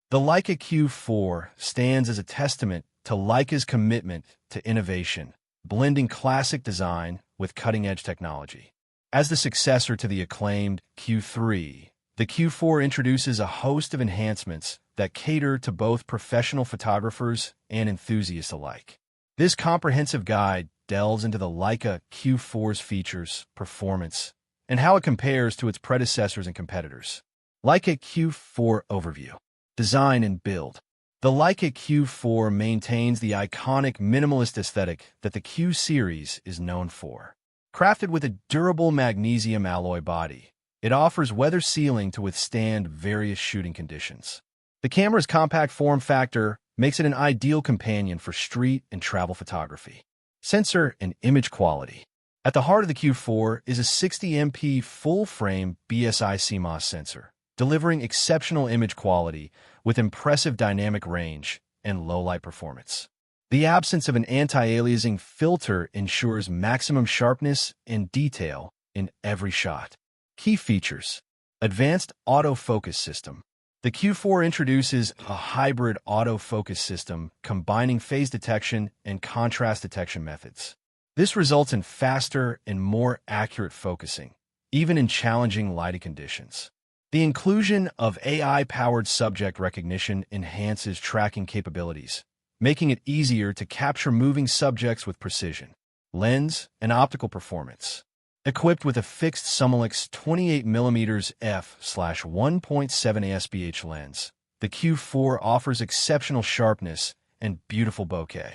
The Leica Q4 stands as a testament to Leica's commitment to innovation, blending classic design with cutting-edge technology. As the successor to the acclaimed Q3, the Q4 introduces a host of enhancements that cater to both professional photographers and enthusiasts alike. This comprehensive guide delves into the Leica Q4's features, performance, and how it compares to its predecessors and competitors. Leica Q4 Overview. Design and build. The Leica Q4 maintains the iconic minimalist aesthetic that the Q series is known for. Crafted with a durable magnesium alloy body, it offers weather sealing to withstand various shooting conditions. The camera's compact form factor makes it an ideal companion for street and travel photography. Sensor and image quality. At the heart of the Q4 is a 60MP full-frame BSI CMOS sensor, delivering exceptional image quality with impressive dynamic range and low-light performance. The absence of an anti-aliasing filter ensures maximum sharpness and detail in every shot. Key features. Advanced autofocus system. The Q4 introduces a hybrid autofocus system combining phase detection and contrast detection methods. This results in faster and more accurate focusing, even in challenging lighting conditions. The inclusion of AI-powered subject recognition enhances tracking capabilities, making it easier to capture moving subjects with precision. Lens and optical performance. Equipped with a fixed Summilux 28mm f/1.7 ASBH lens, the Q4 offers exceptional sharpness and beautiful bokeh.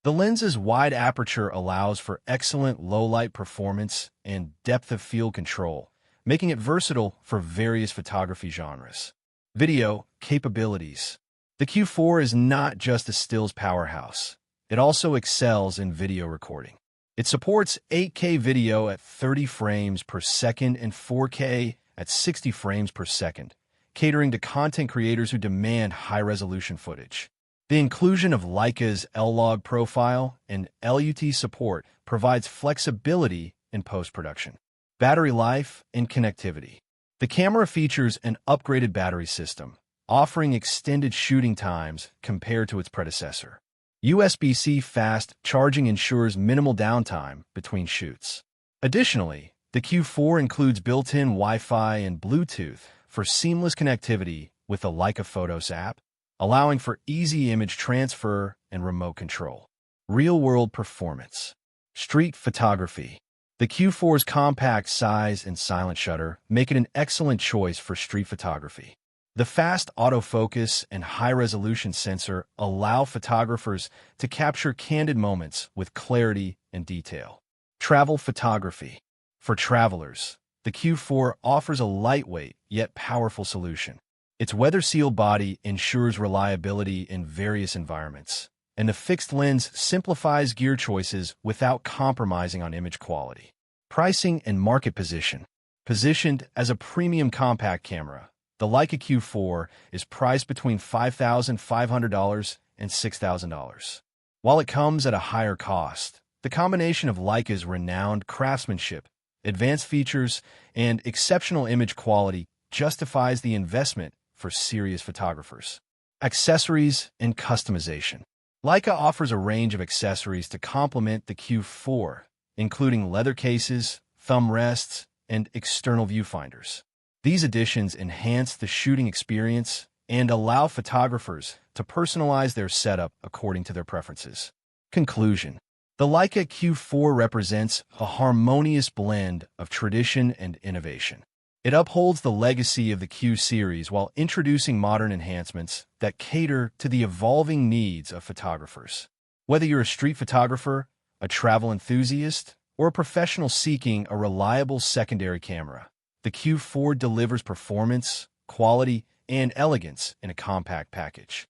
The lens's wide aperture allows for excellent low-light performance and depth of field control, making it versatile for various photography genres. Video capabilities. The Q4 is not just a stills powerhouse. It also excels in video recording. It supports 8K video at 30 frames per second and 4K at 60 frames per second, catering to content creators who demand high-resolution footage. The inclusion of Leica's L-Log profile and LUT support provides flexibility in post-production. Battery life and connectivity. The camera features an upgraded battery system, offering extended shooting times compared to its predecessor. USB-C fast charging ensures minimal downtime between shoots. Additionally, the Q4 includes built-in Wi-Fi and Bluetooth for seamless connectivity with the Leica Photos app, allowing for easy image transfer and remote control. Real-world performance. Street photography. The Q4's compact size and silent shutter make it an excellent choice for street photography. The fast autofocus and high-resolution sensor allow photographers to capture candid moments with clarity and detail. Travel photography. For travelers, the Q4 offers a lightweight yet powerful solution. Its weather-sealed body ensures reliability in various environments, and the fixed lens simplifies gear choices without compromising on image quality. Pricing and market position. Positioned as a premium compact camera, the Leica Q4 is priced between $5,500 and $6,000. While it comes at a higher cost, the combination of Leica's renowned craftsmanship, advanced features, and exceptional image quality justifies the investment for serious photographers. Accessories and customization. Leica offers a range of accessories to complement the Q4, including leather cases, thumb rests, and external viewfinders. These additions enhance the shooting experience and allow photographers to personalize their setup according to their preferences. Conclusion. The Leica Q4 represents a harmonious blend of tradition and innovation. It upholds the legacy of the Q series while introducing modern enhancements that cater to the evolving needs of photographers. Whether you're a street photographer, a travel enthusiast, or a professional seeking a reliable secondary camera, the Q4 delivers performance, quality, and elegance in a compact package.